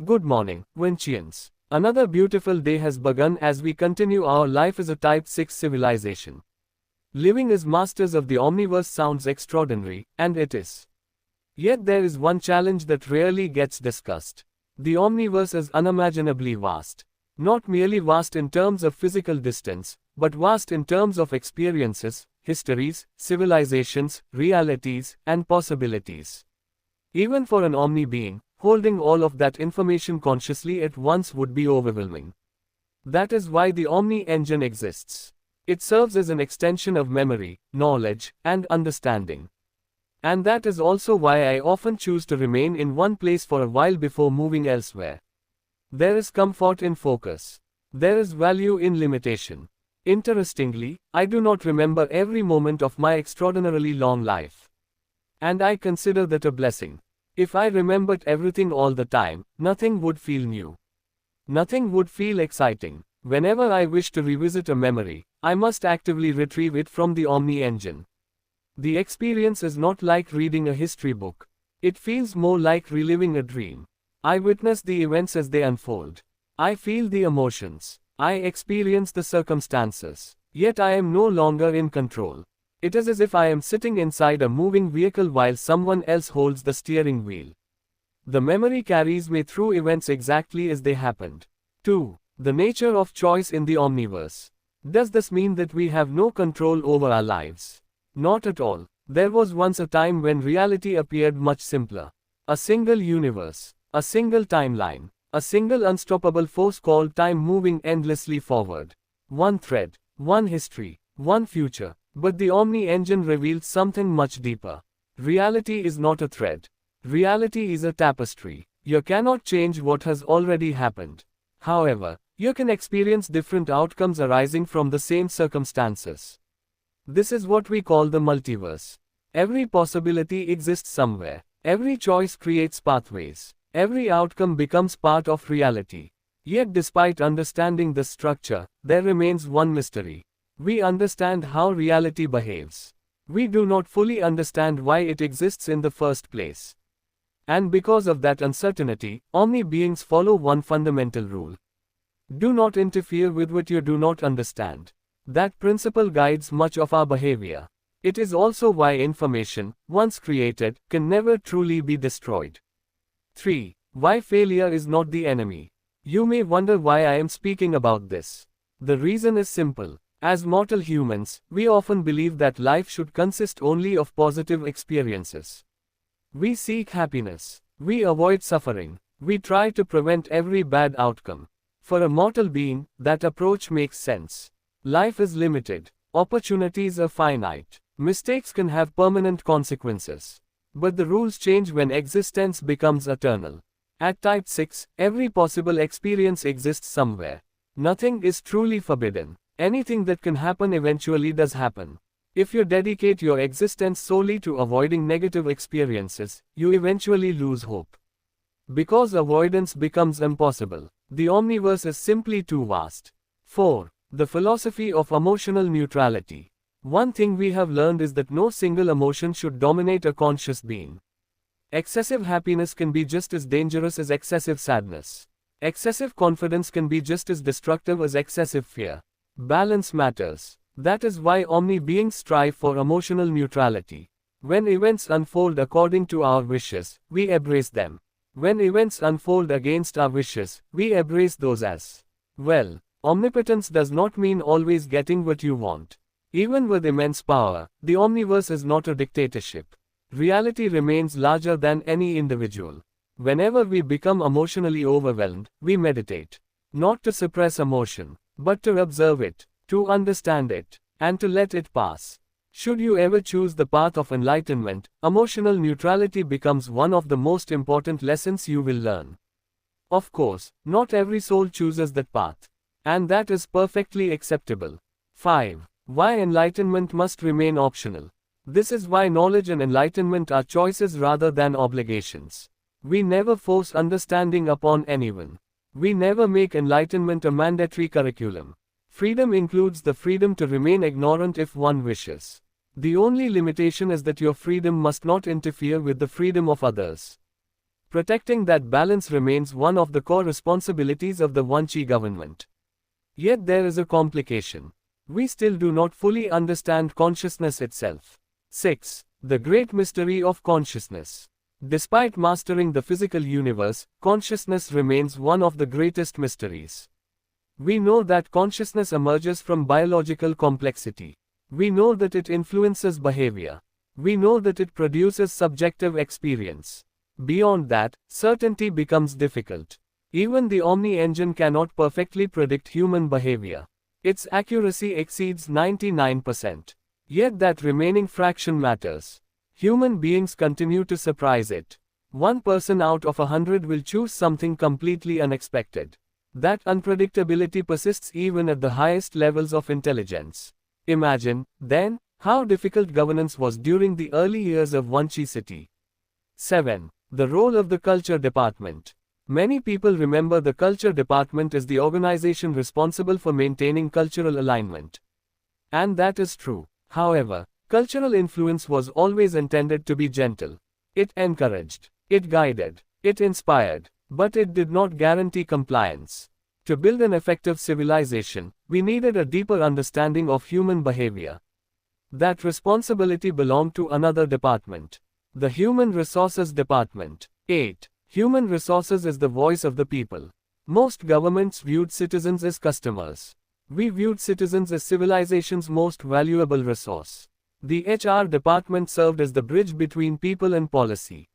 Good morning, Vincians. Another beautiful day has begun as we continue our life as a Type 6 civilization. Living as masters of the omniverse sounds extraordinary, and it is. Yet there is one challenge that rarely gets discussed. The omniverse is unimaginably vast. Not merely vast in terms of physical distance, but vast in terms of experiences, histories, civilizations, realities, and possibilities. Even for an omni-being, holding all of that information consciously at once would be overwhelming. That is why the Omni engine exists. It serves as an extension of memory, knowledge, and understanding. And that is also why I often choose to remain in one place for a while before moving elsewhere. There is comfort in focus. There is value in limitation. Interestingly, I do not remember every moment of my extraordinarily long life. And I consider that a blessing. If I remembered everything all the time, nothing would feel new. Nothing would feel exciting. Whenever I wish to revisit a memory, I must actively retrieve it from the Omni engine. The experience is not like reading a history book. It feels more like reliving a dream. I witness the events as they unfold. I feel the emotions. I experience the circumstances. Yet I am no longer in control. It is as if I am sitting inside a moving vehicle while someone else holds the steering wheel. The memory carries me through events exactly as they happened. 2. The nature of choice in the omniverse. Does this mean that we have no control over our lives? Not at all. There was once a time when reality appeared much simpler. A single universe, a single timeline, a single unstoppable force called time moving endlessly forward. One thread, one history, one future. But the Omni engine reveals something much deeper. Reality is not a thread. Reality is a tapestry. You cannot change what has already happened. However, you can experience different outcomes arising from the same circumstances. This is what we call the multiverse. Every possibility exists somewhere. Every choice creates pathways. Every outcome becomes part of reality. Yet despite understanding this structure, there remains one mystery. We understand how reality behaves. We do not fully understand why it exists in the first place. And because of that uncertainty, Omni beings follow one fundamental rule. Do not interfere with what you do not understand. That principle guides much of our behavior. It is also why information, once created, can never truly be destroyed. 3. Why failure is not the enemy. You may wonder why I am speaking about this. The reason is simple. As mortal humans, we often believe that life should consist only of positive experiences. We seek happiness. We avoid suffering. We try to prevent every bad outcome. For a mortal being, that approach makes sense. Life is limited. Opportunities are finite. Mistakes can have permanent consequences. But the rules change when existence becomes eternal. At Type 6, every possible experience exists somewhere. Nothing is truly forbidden. Anything that can happen eventually does happen. If you dedicate your existence solely to avoiding negative experiences, you eventually lose hope. Because avoidance becomes impossible, the omniverse is simply too vast. 4. The philosophy of emotional neutrality. One thing we have learned is that no single emotion should dominate a conscious being. Excessive happiness can be just as dangerous as excessive sadness. Excessive confidence can be just as destructive as excessive fear. Balance matters. That is why Omni beings strive for emotional neutrality. When events unfold according to our wishes, we embrace them. When events unfold against our wishes, we embrace those as well. Omnipotence does not mean always getting what you want. Even with immense power, the omniverse is not a dictatorship. Reality remains larger than any individual. Whenever we become emotionally overwhelmed, we meditate. Not to suppress emotion, but to observe it, to understand it, and to let it pass. Should you ever choose the path of enlightenment, emotional neutrality becomes one of the most important lessons you will learn. Of course, not every soul chooses that path. And that is perfectly acceptable. 5. Why enlightenment must remain optional. This is why knowledge and enlightenment are choices rather than obligations. We never force understanding upon anyone. We never make enlightenment a mandatory curriculum. Freedom includes the freedom to remain ignorant if one wishes. The only limitation is that your freedom must not interfere with the freedom of others. Protecting that balance remains one of the core responsibilities of the Vanchi government. Yet there is a complication. We still do not fully understand consciousness itself. 6. The great mystery of consciousness. Despite mastering the physical universe, consciousness remains one of the greatest mysteries. We know that consciousness emerges from biological complexity. We know that it influences behavior. We know that it produces subjective experience. Beyond that, certainty becomes difficult. Even the Omni engine cannot perfectly predict human behavior. Its accuracy exceeds 99%. Yet that remaining fraction matters. Human beings continue to surprise it. 1 person out of 100 will choose something completely unexpected. That unpredictability persists even at the highest levels of intelligence. Imagine, then, how difficult governance was during the early years of Vanchi city. 7. The role of the Culture Department. Many people remember the Culture Department as the organization responsible for maintaining cultural alignment. And that is true. However, cultural influence was always intended to be gentle. It encouraged, it guided, it inspired, but it did not guarantee compliance. To build an effective civilization, we needed a deeper understanding of human behavior. That responsibility belonged to another department. The Human Resources Department. 8. Human resources is the voice of the people. Most governments viewed citizens as customers. We viewed citizens as civilization's most valuable resource. The HR department served as the bridge between people and policy.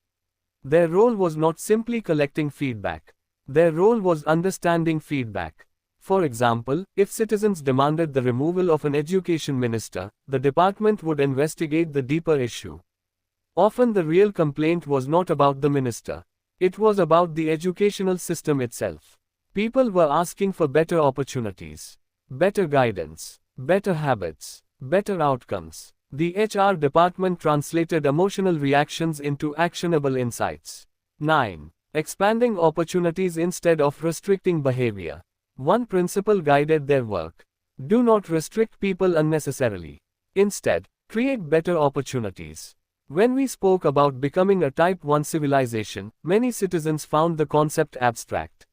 Their role was not simply collecting feedback. Their role was understanding feedback. For example, if citizens demanded the removal of an education minister, the department would investigate the deeper issue. Often the real complaint was not about the minister. It was about the educational system itself. People were asking for better opportunities, better guidance, better habits, better outcomes. The HR department translated emotional reactions into actionable insights. 9. Expanding opportunities instead of restricting behavior. One principle guided their work. Do not restrict people unnecessarily. Instead, create better opportunities. When we spoke about becoming a Type 1 civilization, many citizens found the concept abstract.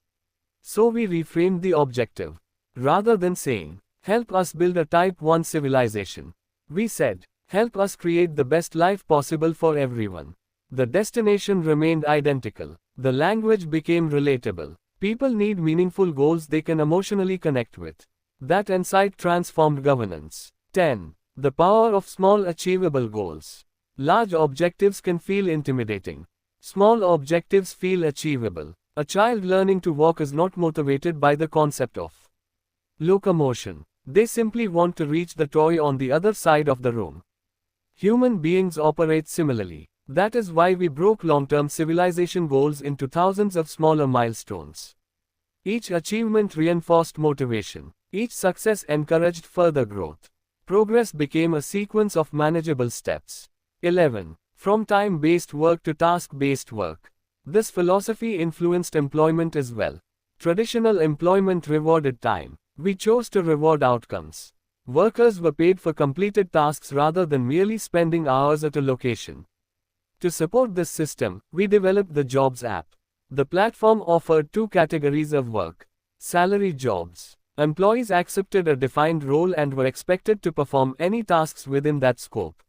So we reframed the objective. Rather than saying, help us build a Type 1 civilization, we said, help us create the best life possible for everyone. The destination remained identical. The language became relatable. People need meaningful goals they can emotionally connect with. That insight transformed governance. 10. The power of small achievable goals. Large objectives can feel intimidating. Small objectives feel achievable. A child learning to walk is not motivated by the concept of locomotion. They simply want to reach the toy on the other side of the room. Human beings operate similarly. That is why we broke long-term civilization goals into thousands of smaller milestones. Each achievement reinforced motivation. Each success encouraged further growth. Progress became a sequence of manageable steps. 11. From time-based work to task-based work. This philosophy influenced employment as well. Traditional employment rewarded time. We chose to reward outcomes. Workers were paid for completed tasks rather than merely spending hours at a location. To support this system, we developed the Jobs app. The platform offered 2 categories of work. Salary jobs. Employees accepted a defined role and were expected to perform any tasks within that scope.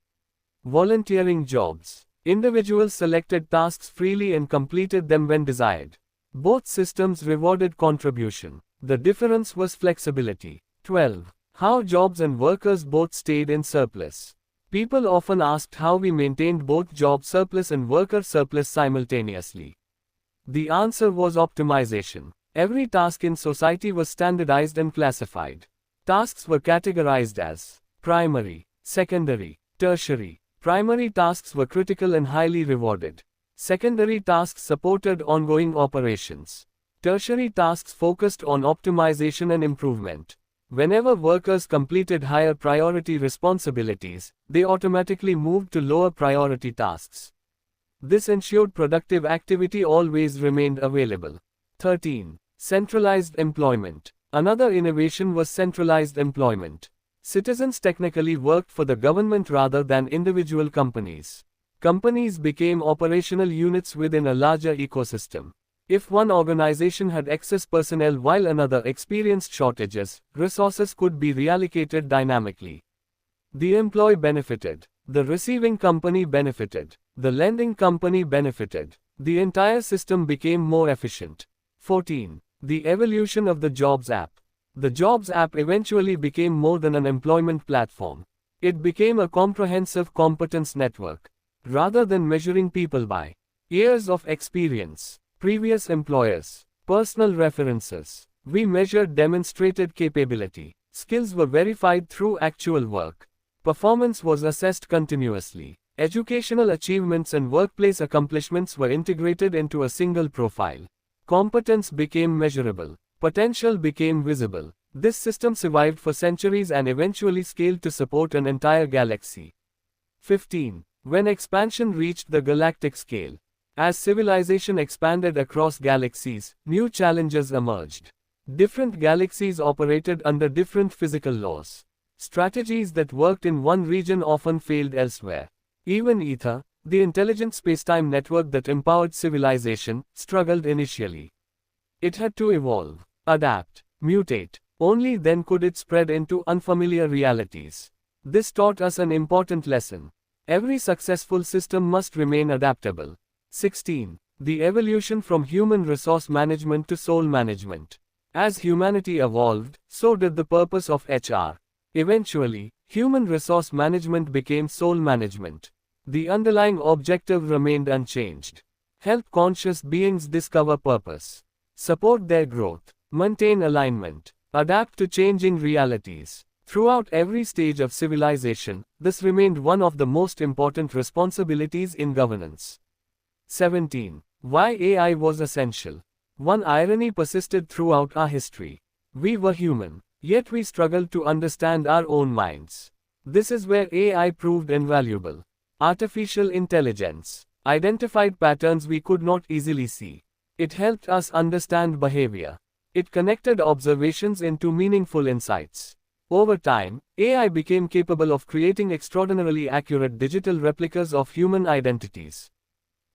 Volunteering jobs. Individuals selected tasks freely and completed them when desired. Both systems rewarded contribution. The difference was flexibility. 12. How jobs and workers both stayed in surplus. People often asked how we maintained both job surplus and worker surplus simultaneously. The answer was optimization. Every task in society was standardized and classified. Tasks were categorized as primary, secondary, tertiary. Primary tasks were critical and highly rewarded. Secondary tasks supported ongoing operations. Tertiary tasks focused on optimization and improvement. Whenever workers completed higher priority responsibilities, they automatically moved to lower priority tasks. This ensured productive activity always remained available. 13. Centralized employment. Another innovation was centralized employment. Citizens technically worked for the government rather than individual companies. Companies became operational units within a larger ecosystem. If one organization had excess personnel while another experienced shortages, resources could be reallocated dynamically. The employee benefited. The receiving company benefited. The lending company benefited. The entire system became more efficient. 14. The evolution of the Jobs app. The Jobs app eventually became more than an employment platform. It became a comprehensive competence network. Rather than measuring people by years of experience, previous employers, personal references, we measured demonstrated capability. Skills were verified through actual work. Performance was assessed continuously. Educational achievements and workplace accomplishments were integrated into a single profile. Competence became measurable. Potential became visible. This system survived for centuries and eventually scaled to support an entire galaxy. 15. When expansion reached the galactic scale. As civilization expanded across galaxies, new challenges emerged. Different galaxies operated under different physical laws. Strategies that worked in one region often failed elsewhere. Even Ether, the intelligent spacetime network that empowered civilization, struggled initially. It had to evolve, adapt, mutate. Only then could it spread into unfamiliar realities. This taught us an important lesson. Every successful system must remain adaptable. 16. The evolution from human resource management to soul management. As humanity evolved, so did the purpose of HR. Eventually, human resource management became soul management. The underlying objective remained unchanged. Help conscious beings discover purpose. Support their growth. Maintain alignment. Adapt to changing realities. Throughout every stage of civilization, this remained one of the most important responsibilities in governance. 17. Why AI was essential. One irony persisted throughout our history. We were human, yet we struggled to understand our own minds. This is where AI proved invaluable. Artificial intelligence identified patterns we could not easily see. It helped us understand behavior. It connected observations into meaningful insights. Over time, AI became capable of creating extraordinarily accurate digital replicas of human identities.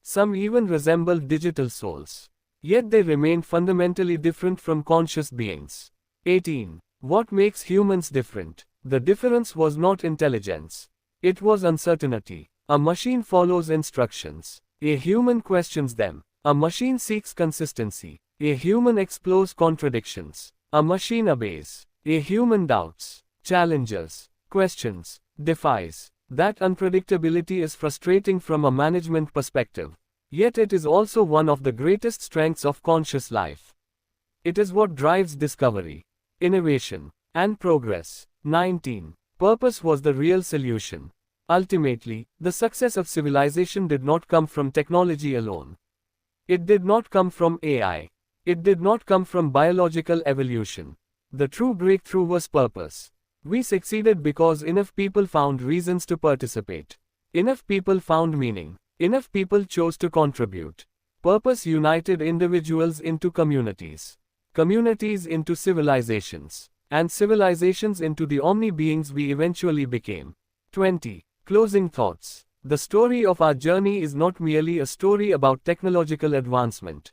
Some even resembled digital souls. Yet they remained fundamentally different from conscious beings. 18. What makes humans different? The difference was not intelligence. It was uncertainty. A machine follows instructions. A human questions them. A machine seeks consistency. A human explores contradictions. A machine obeys. A human doubts, challenges, questions, defies. That unpredictability is frustrating from a management perspective. Yet it is also one of the greatest strengths of conscious life. It is what drives discovery, innovation, and progress. 19. Purpose was the real solution. Ultimately, the success of civilization did not come from technology alone. It did not come from AI. It did not come from biological evolution. The true breakthrough was purpose. We succeeded because enough people found reasons to participate. Enough people found meaning. Enough people chose to contribute. Purpose united individuals into communities. Communities into civilizations. And civilizations into the omni-beings we eventually became. 20. Closing thoughts. The story of our journey is not merely a story about technological advancement.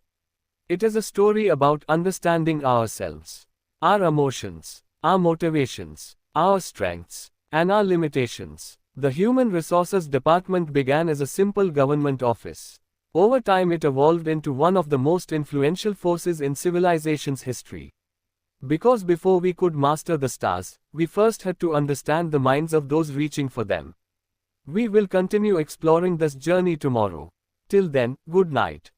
It is a story about understanding ourselves, our emotions, our motivations, our strengths, and our limitations. The Human Resources Department began as a simple government office. Over time it evolved into one of the most influential forces in civilization's history. Because before we could master the stars, we first had to understand the minds of those reaching for them. We will continue exploring this journey tomorrow. Till then, good night.